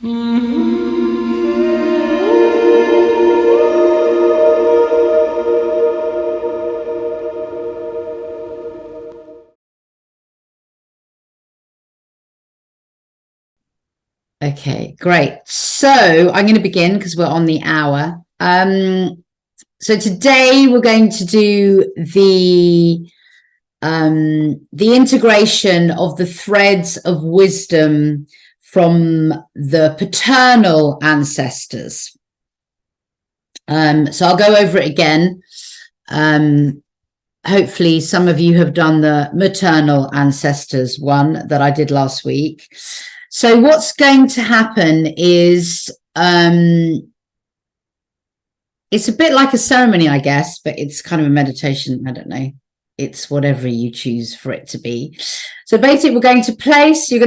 Okay, great. So I'm going to begin because we're on the hour. So today we're going to do the integration of the threads of wisdom from the paternal ancestors. So I'll go over it again. Hopefully some of you have done the maternal ancestors one that I did last week. So what's going to happen is it's a bit like a ceremony, I guess, but it's kind of a meditation. I don't know. It's whatever you choose for it to be. So basically, you're going to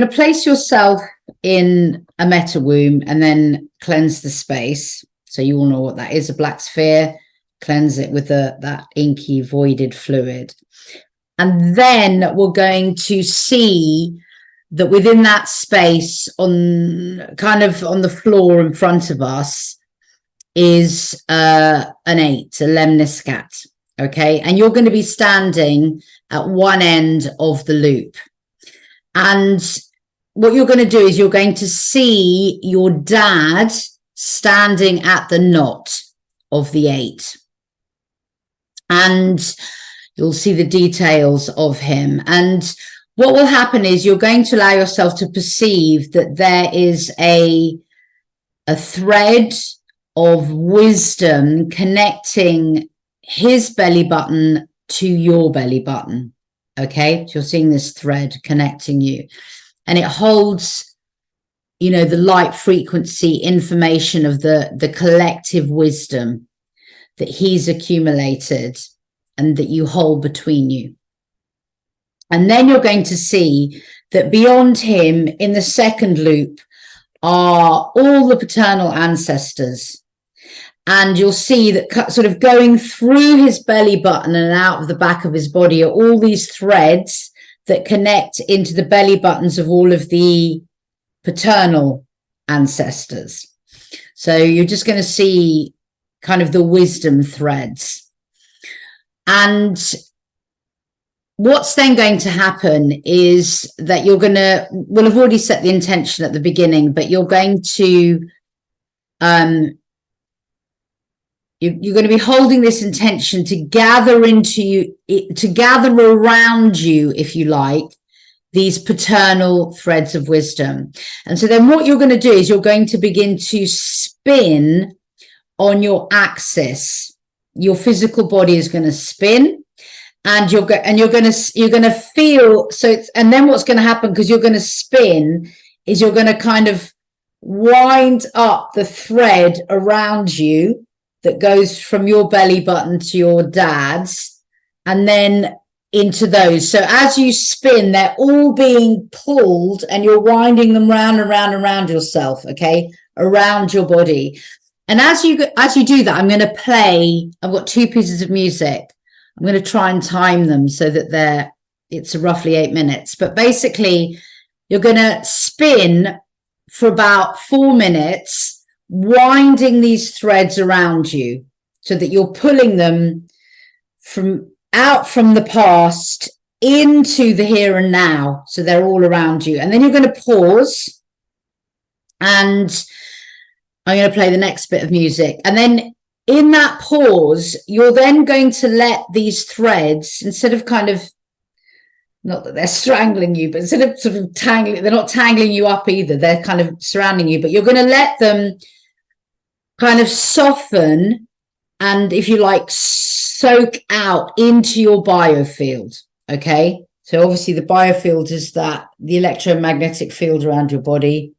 place yourself in a meta womb and then cleanse the space. So you all know what that is, a black sphere. Cleanse it with that inky voided fluid. And then we're going to see that within that space on the floor in front of us is an 8, a lemniscat. Okay, and you're going to be standing at one end of the loop. And what you're going to do is you're going to see your dad standing at the knot of the 8. And you'll see the details of him. And what will happen is you're going to allow yourself to perceive that there is a thread of wisdom connecting his belly button to your belly button. Okay, so you're seeing this thread connecting you, and it holds, you know, the light frequency information of the collective wisdom that he's accumulated and that you hold between you. And then you're going to see that beyond him in the second loop are all the paternal ancestors. And you'll see that sort of going through his belly button and out of the back of his body are all these threads that connect into the belly buttons of all of the paternal ancestors. So you're just going to see kind of the wisdom threads. And what's then going to happen is that we'll have already set the intention at the beginning, but you're going to, you're going to be holding this intention to gather around you, if you like, these paternal threads of wisdom. And so then what you're going to do is you're going to begin to spin on your axis. Your physical body is going to spin. And you're going to feel, and then what's going to happen, because you're going to spin, is you're going to kind of wind up the thread around you that goes from your belly button to your dad's, and then into those. So as you spin, they're all being pulled, and you're winding them round and round and round yourself, okay, around your body. And as you do that, I'm going to play. I've got 2 pieces of music. I'm going to try and time them so that it's roughly 8 minutes. But basically, you're going to spin for about 4 minutes, winding these threads around you so that you're pulling them out from the past into the here and now. So they're all around you. And then you're going to pause. And I'm going to play the next bit of music. And then in that pause, you're then going to let these threads, instead of kind of, not that they're strangling you, but instead of sort of tangling, they're not tangling you up either. They're kind of surrounding you, but you're going to let them kind of soften and, if you like, soak out into your biofield. Okay. So obviously the biofield is the electromagnetic field around your body.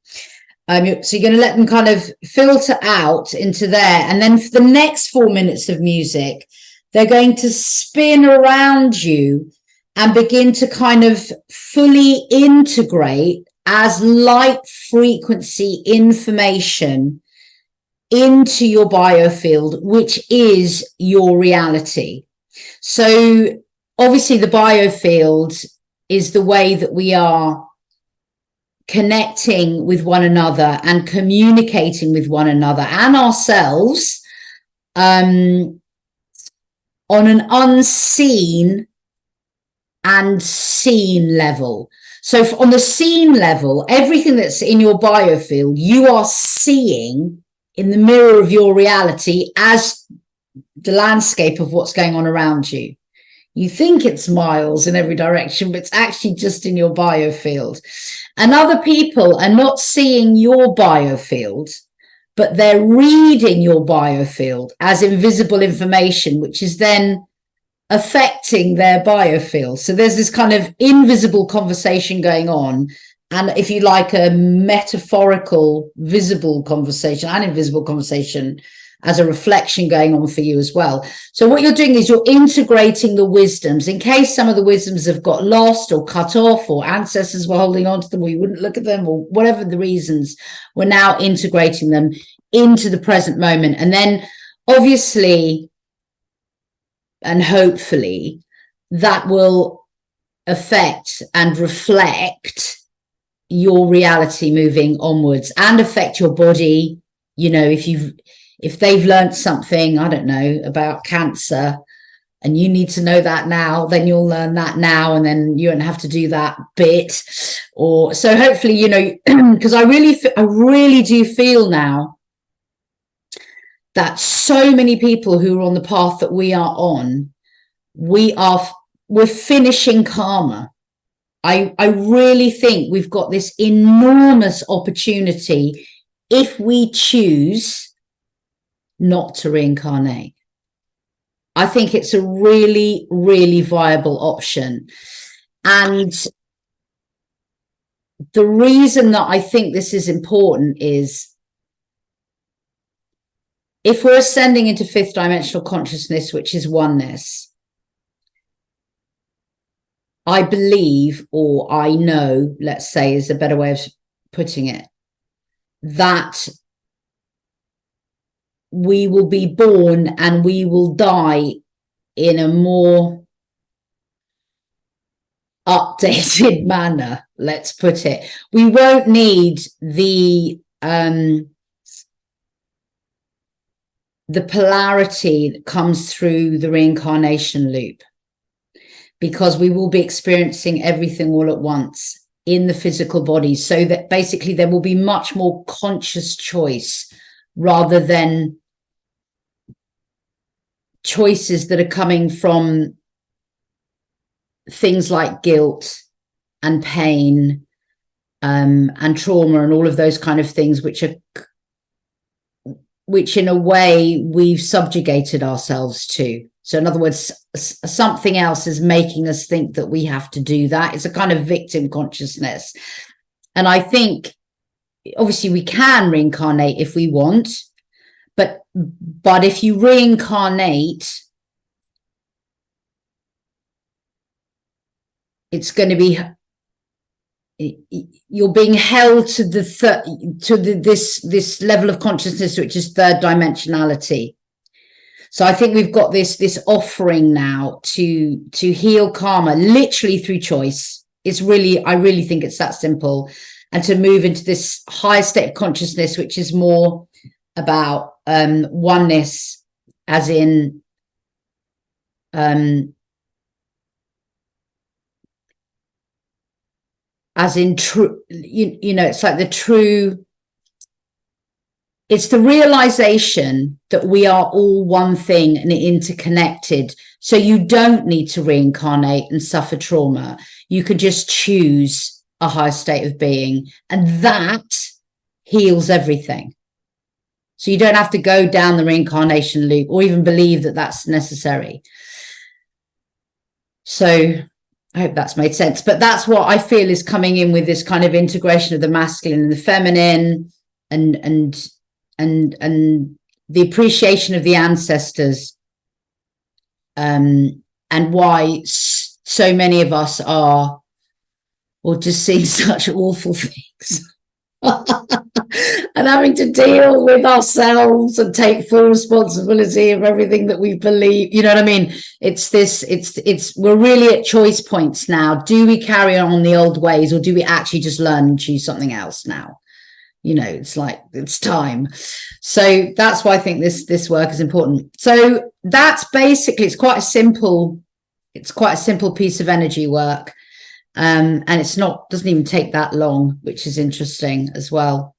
So you're going to let them kind of filter out into there. And then for the next 4 minutes of music, they're going to spin around you and begin to kind of fully integrate as light frequency information into your biofield, which is your reality. So obviously the biofield is the way that we are connecting with one another and communicating with one another and ourselves on an unseen and seen level. So on the seen level, everything that's in your biofield, you are seeing in the mirror of your reality as the landscape of what's going on around you. You think it's miles in every direction, but it's actually just in your biofield. And other people are not seeing your biofield, but they're reading your biofield as invisible information, which is then affecting their biofield. So there's this kind of invisible conversation going on. And if you like, a metaphorical, visible conversation and invisible conversation as a reflection going on for you as well. So what you're doing is you're integrating the wisdoms in case some of the wisdoms have got lost or cut off, or ancestors were holding on to them, or you wouldn't look at them, or whatever the reasons. We're now integrating them into the present moment. And then obviously and hopefully that will affect and reflect your reality moving onwards and affect your body. You know, if they've learned something, I don't know, about cancer, and you need to know that now, then you'll learn that now, and then you won't have to do that bit. Or so hopefully, you know, because I really do feel now that so many people who are on the path that we are on, we're finishing karma. I really think we've got this enormous opportunity if we choose not to reincarnate. I think it's a really, really viable option. And the reason that I think this is important is if we're ascending into fifth dimensional consciousness, which is oneness, I believe, or I know, let's say is a better way of putting it, that we will be born and we will die in a more updated manner, let's put it. We won't need the polarity that comes through the reincarnation loop, because we will be experiencing everything all at once in the physical body, so that basically there will be much more conscious choice rather than choices that are coming from things like guilt and pain and trauma and all of those kind of things, which in a way we've subjugated ourselves to. So in other words, something else is making us think that we have to do that. It's a kind of victim consciousness. And I think obviously we can reincarnate if we want, but if you reincarnate, it's going to be, you're being held to this level of consciousness, which is third dimensionality. So I think we've got this offering now to heal karma, literally through choice. I really think it's that simple, and to move into this higher state of consciousness, which is more about oneness, as in true, you know, it's like it's the realization that we are all one thing and interconnected. So you don't need to reincarnate and suffer trauma. You could just choose a higher state of being, and that heals everything. So you don't have to go down the reincarnation loop or even believe that that's necessary. So I hope that's made sense. But that's what I feel is coming in with this kind of integration of the masculine and the feminine, and the appreciation of the ancestors, and why so many of us are, or just seeing such awful things. And having to deal with ourselves and take full responsibility of everything that we believe. You know what I mean? We're really at choice points now. Do we carry on the old ways, or do we actually just learn and choose something else now? You know, it's like, it's time. So that's why I think this work is important. So that's basically, it's quite a simple piece of energy work. And doesn't even take that long, which is interesting as well,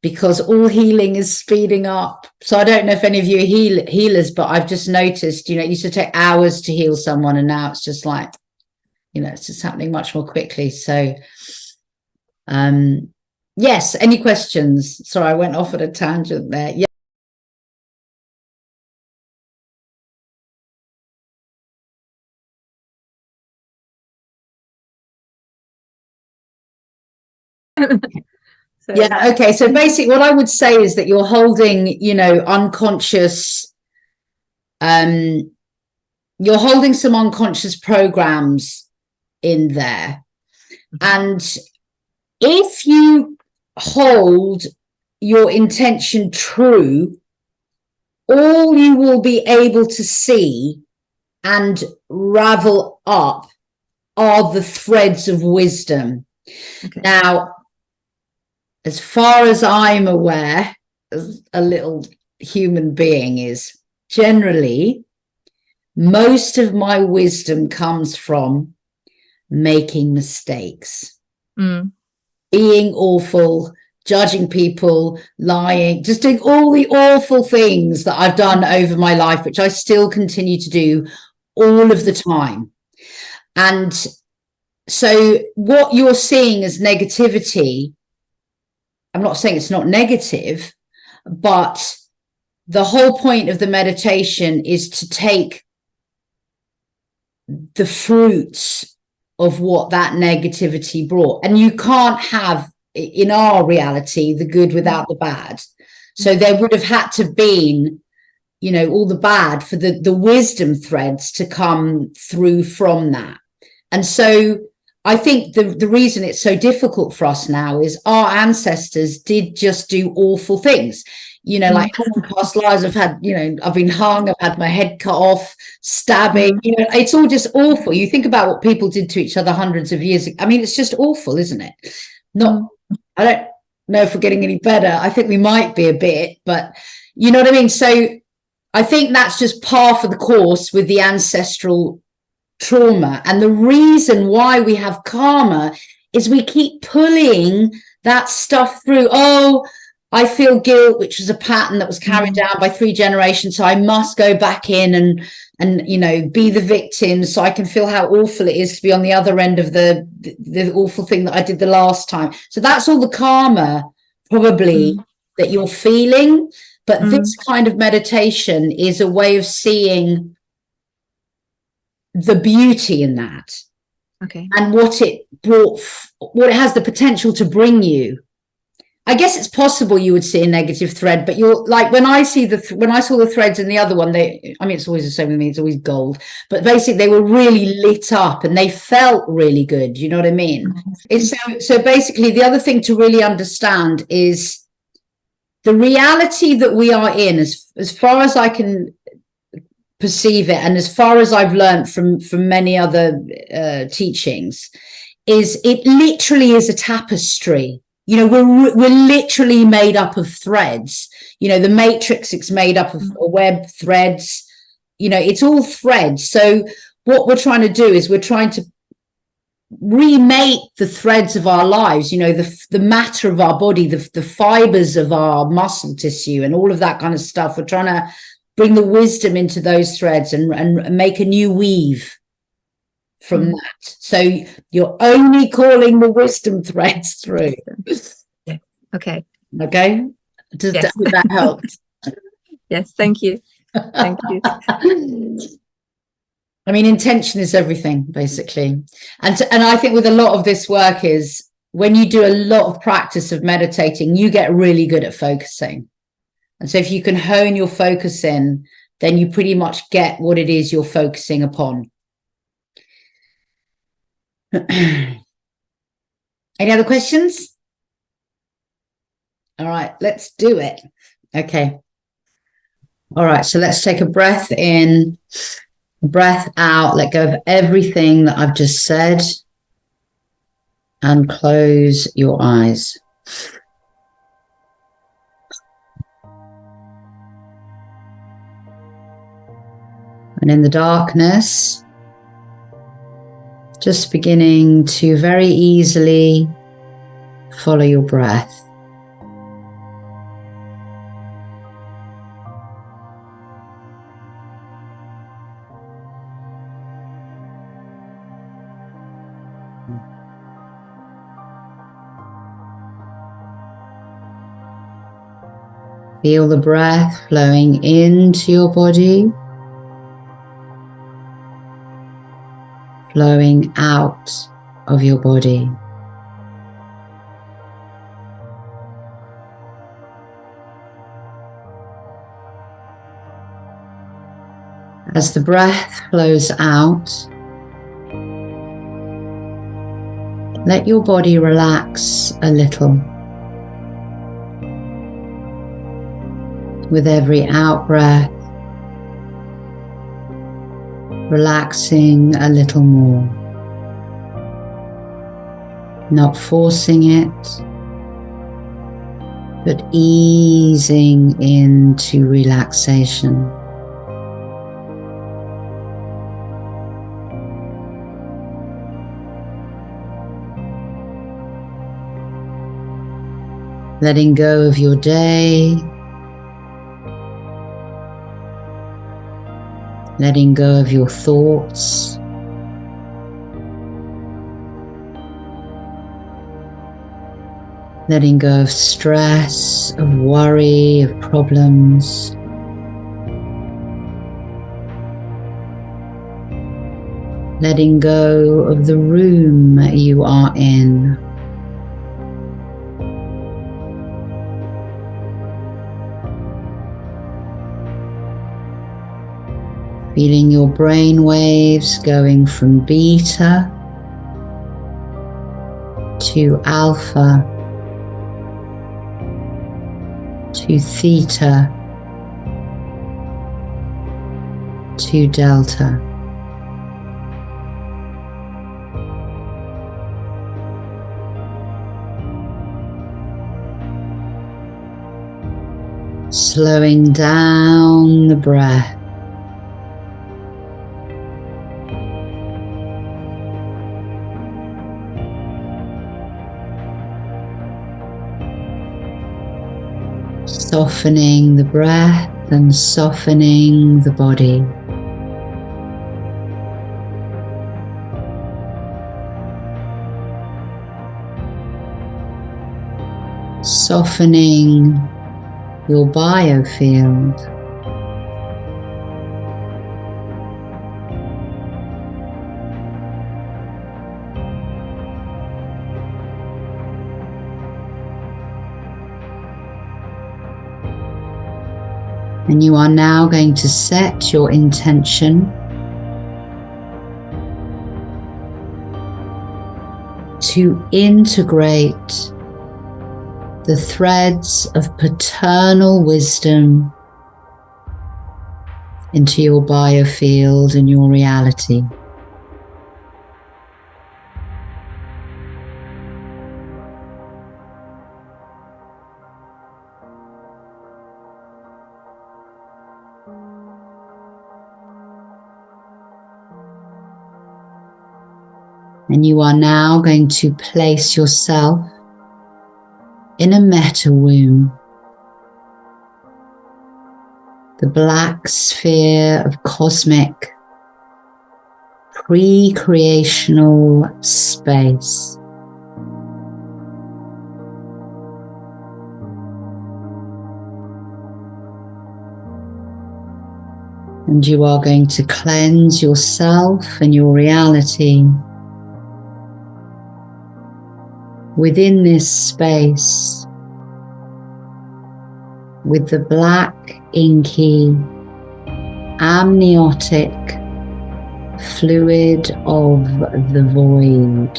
because all healing is speeding up. So I don't know if any of you are healers, but I've just noticed, you know, it used to take hours to heal someone, and now it's just like, you know, it's just happening much more quickly. So yes, any questions? Sorry, I went off at a tangent there. Yeah. Yeah, okay. So basically what I would say is that you're holding, you know, unconscious, you're holding some unconscious programs in there. And if you hold your intention true, all you will be able to see and ravel up are the threads of wisdom. Okay. Now, as far as I'm aware, as a little human being, is generally most of my wisdom comes from making mistakes, being awful, judging people, lying, just doing all the awful things that I've done over my life, which I still continue to do all of the time. And so what you're seeing as negativity, I'm not saying it's not negative, but the whole point of the meditation is to take the fruits of what that negativity brought. And you can't have, in our reality, the good without the bad. So there would have had to been, you know, all the bad for the wisdom threads to come through from that. And so I think the reason it's so difficult for us now is our ancestors did just do awful things. You know, like in past lives, I've had, you know, I've been hung, I've had my head cut off, stabbing, you know, it's all just awful. You think about what people did to each other hundreds of years ago. I mean, it's just awful, isn't it? I don't know if we're getting any better. I think we might be a bit, but you know what I mean? So I think that's just par for the course with the ancestral trauma. And the reason why we have karma is we keep pulling that stuff through. Oh, I feel guilt, which was a pattern that was carried down by 3 generations. So I must go back in and you know, be the victim so I can feel how awful it is to be on the other end of the awful thing that I did the last time. So that's all the karma probably that you're feeling. But this kind of meditation is a way of seeing the beauty in that. Okay. And what it brought, what it has the potential to bring you. I guess it's possible you would see a negative thread, but you're like, when I saw the threads in the other one, I mean, it's always the same with me, it's always gold, but basically they were really lit up and they felt really good. You know what I mean? So basically the other thing to really understand is the reality that we are in, as far as I can perceive it, and as far as I've learned from many other teachings, is it literally is a tapestry. You know, we're literally made up of threads. You know, the matrix is made up of web threads. You know, it's all threads. So what we're trying to do is we're trying to remake the threads of our lives, you know, the matter of our body, the fibers of our muscle tissue and all of that kind of stuff. We're trying to bring the wisdom into those threads and make a new weave from that. So you're only calling the wisdom threads through. Okay. Does that help? Yes, thank you. Thank you. I mean, intention is everything, basically. And I think with a lot of this work is when you do a lot of practice of meditating, you get really good at focusing. And so if you can hone your focus in, then you pretty much get what it is you're focusing upon. Any other questions? All right, let's do it. Okay. All right, so let's take a breath in, a breath out, let go of everything that I've just said, and close your eyes. And in the darkness, just beginning to very easily follow your breath. Feel the breath flowing into your body, flowing out of your body. As the breath flows out, let your body relax a little. With every out-breath, relaxing a little more. Not forcing it, but easing into relaxation. Letting go of your day, letting go of your thoughts, letting go of stress, of worry, of problems. Letting go of the room you are in. Feeling your brain waves going from beta to alpha to theta to delta. Slowing down the breath. Softening the breath and softening the body. Softening your biofield. And you are now going to set your intention to integrate the threads of paternal wisdom into your biofield and your reality. And you are now going to place yourself in a meta womb, the black sphere of cosmic pre-creational space. And you are going to cleanse yourself and your reality within this space with the black inky amniotic fluid of the void.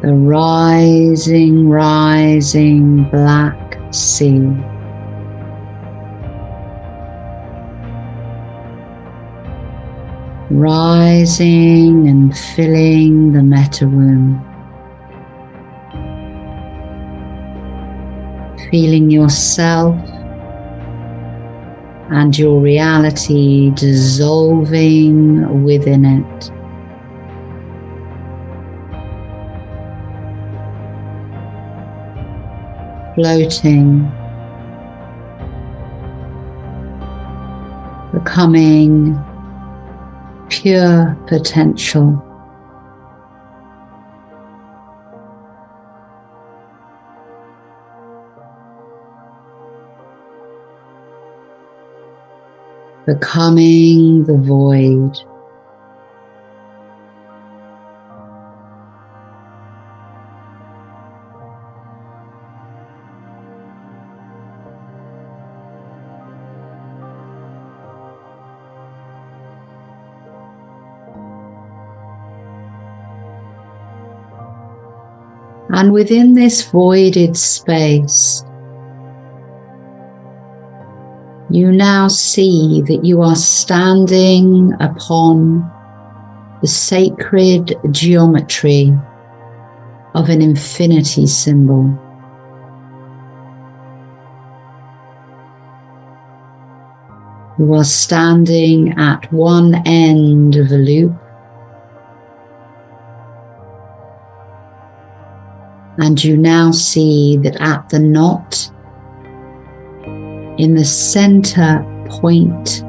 the rising, rising Black Sea. Rising and filling the meta womb. Feeling yourself and your reality dissolving within it. Floating, becoming pure potential. Becoming the void. And within this voided space, you now see that you are standing upon the sacred geometry of an infinity symbol. You are standing at one end of a loop, and you now see that at the knot, in the center point,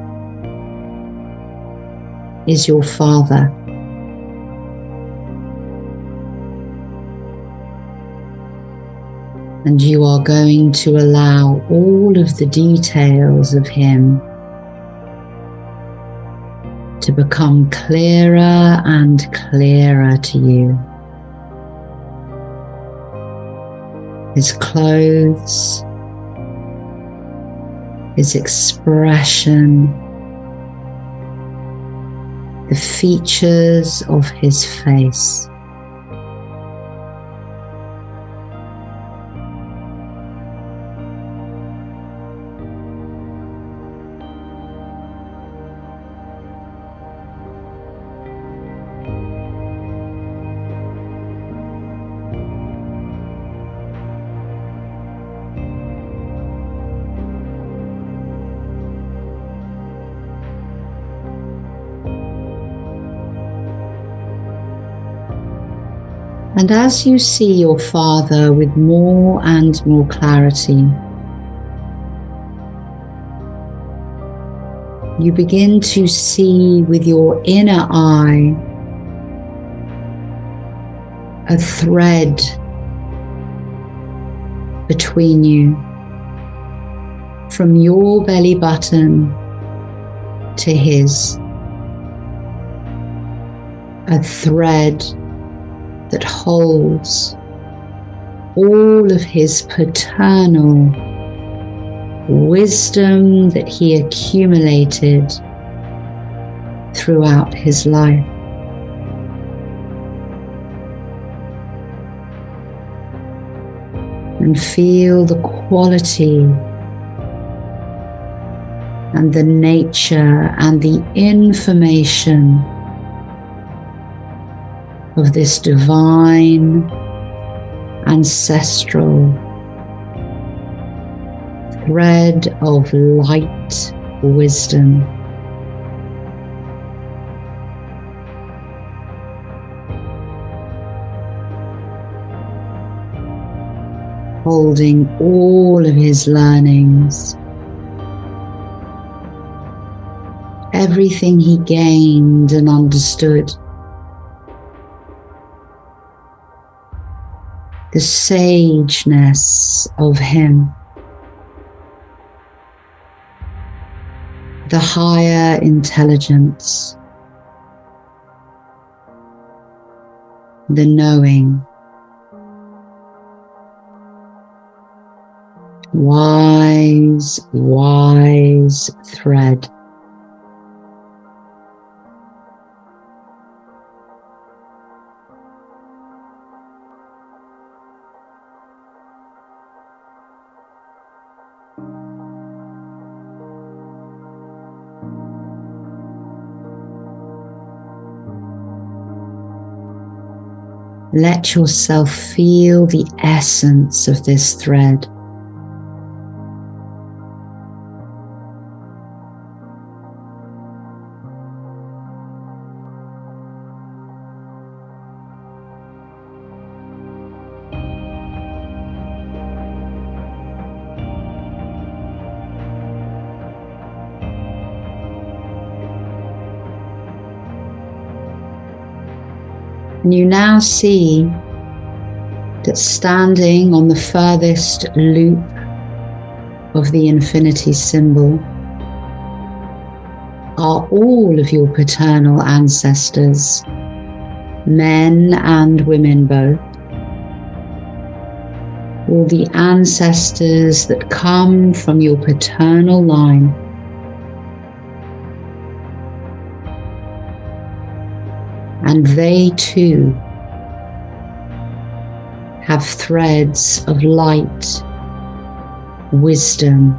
is your father. And you are going to allow all of the details of him to become clearer and clearer to you. His clothes, his expression, the features of his face. And as you see your father with more and more clarity, you begin to see with your inner eye a thread between you, from your belly button to his, a thread that holds all of his paternal wisdom that he accumulated throughout his life. And feel the quality and the nature and the information of this divine, ancestral thread of light wisdom. Holding all of his learnings, everything he gained and understood. The sageness of him, the higher intelligence, the knowing, wise, wise thread. Let yourself feel the essence of this thread. And you now see that standing on the furthest loop of the infinity symbol are all of your paternal ancestors, men and women both. All the ancestors that come from your paternal line. And they too have threads of light, wisdom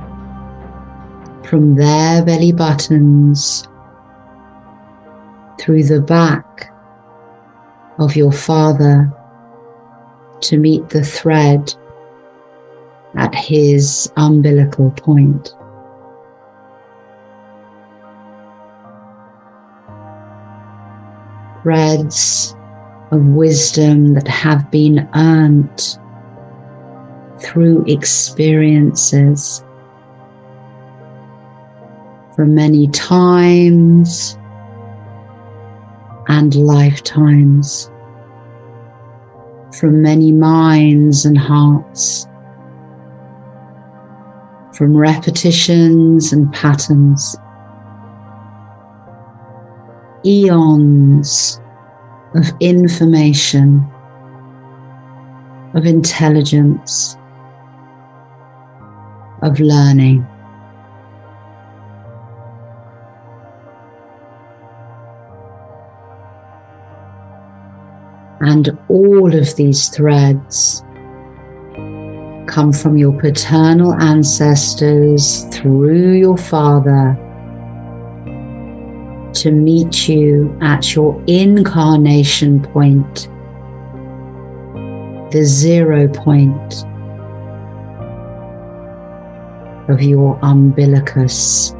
from their belly buttons through the back of your father to meet the thread at his umbilical point. Threads of wisdom that have been earned through experiences from many times and lifetimes, from many minds and hearts, from repetitions and patterns. Eons of information, of intelligence, of learning. And all of these threads come from your paternal ancestors through your father to meet you at your incarnation point, the 0 point of your umbilicus.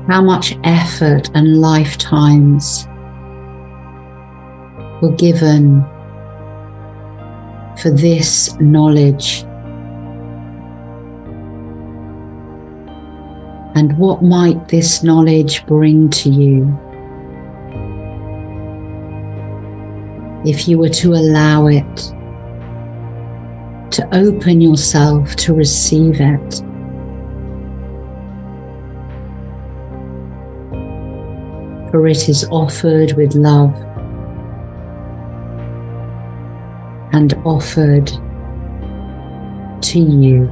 How much effort and lifetimes were given for this knowledge, and what might this knowledge bring to you if you were to allow it, to open yourself to receive it. For it is offered with love and offered to you.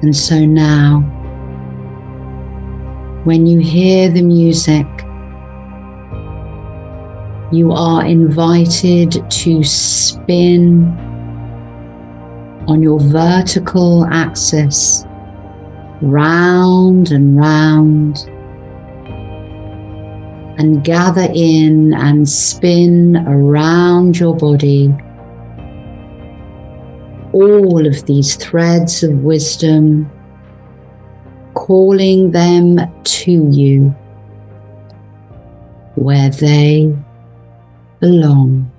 And so now, when you hear the music, you are invited to spin on your vertical axis, round and round, and gather in and spin around your body all of these threads of wisdom, calling them to you where they belong.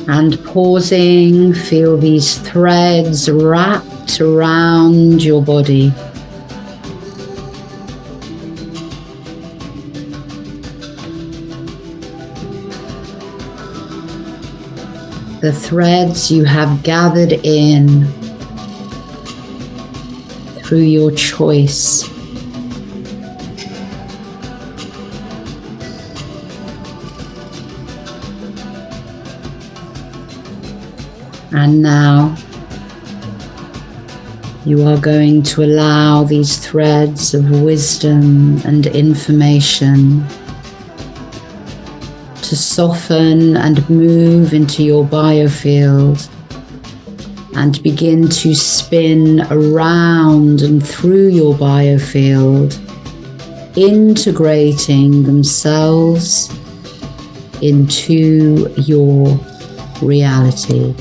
And pausing, feel these threads wrapped around your body. The threads you have gathered in through your choice. And now you are going to allow these threads of wisdom and information to soften and move into your biofield and begin to spin around and through your biofield, integrating themselves into your reality.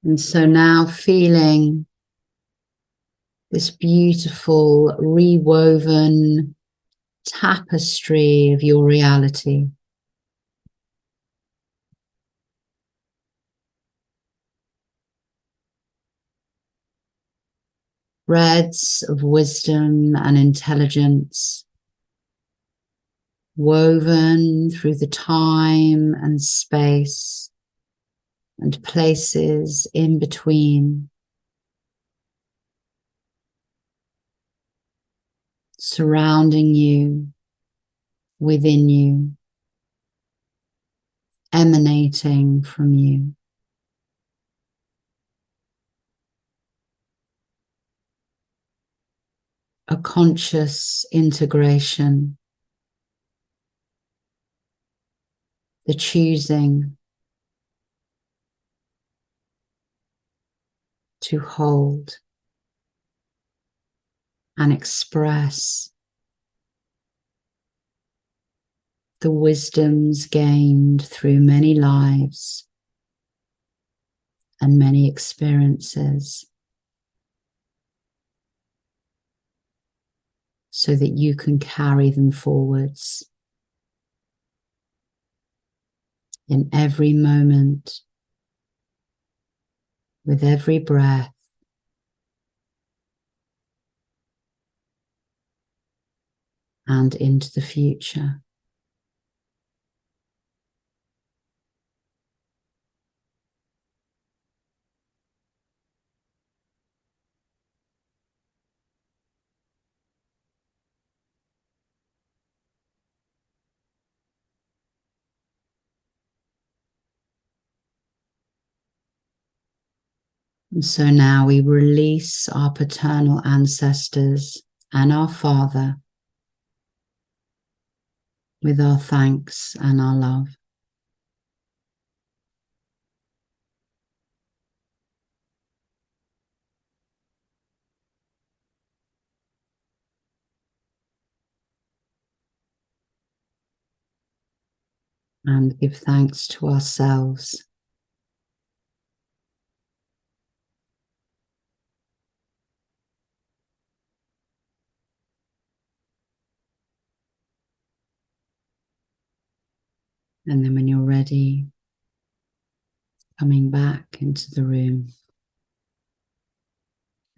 And so now feeling this beautiful rewoven tapestry of your reality. Threads of wisdom and intelligence woven through the time and space and places in between, surrounding you, within you, emanating from you. A conscious integration, the choosing to hold and express the wisdoms gained through many lives and many experiences, so that you can carry them forwards in every moment, with every breath, and into the future. And so now we release our paternal ancestors and our Father with our thanks and our love. And give thanks to ourselves. And then when you're ready, coming back into the room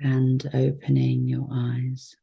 and opening your eyes.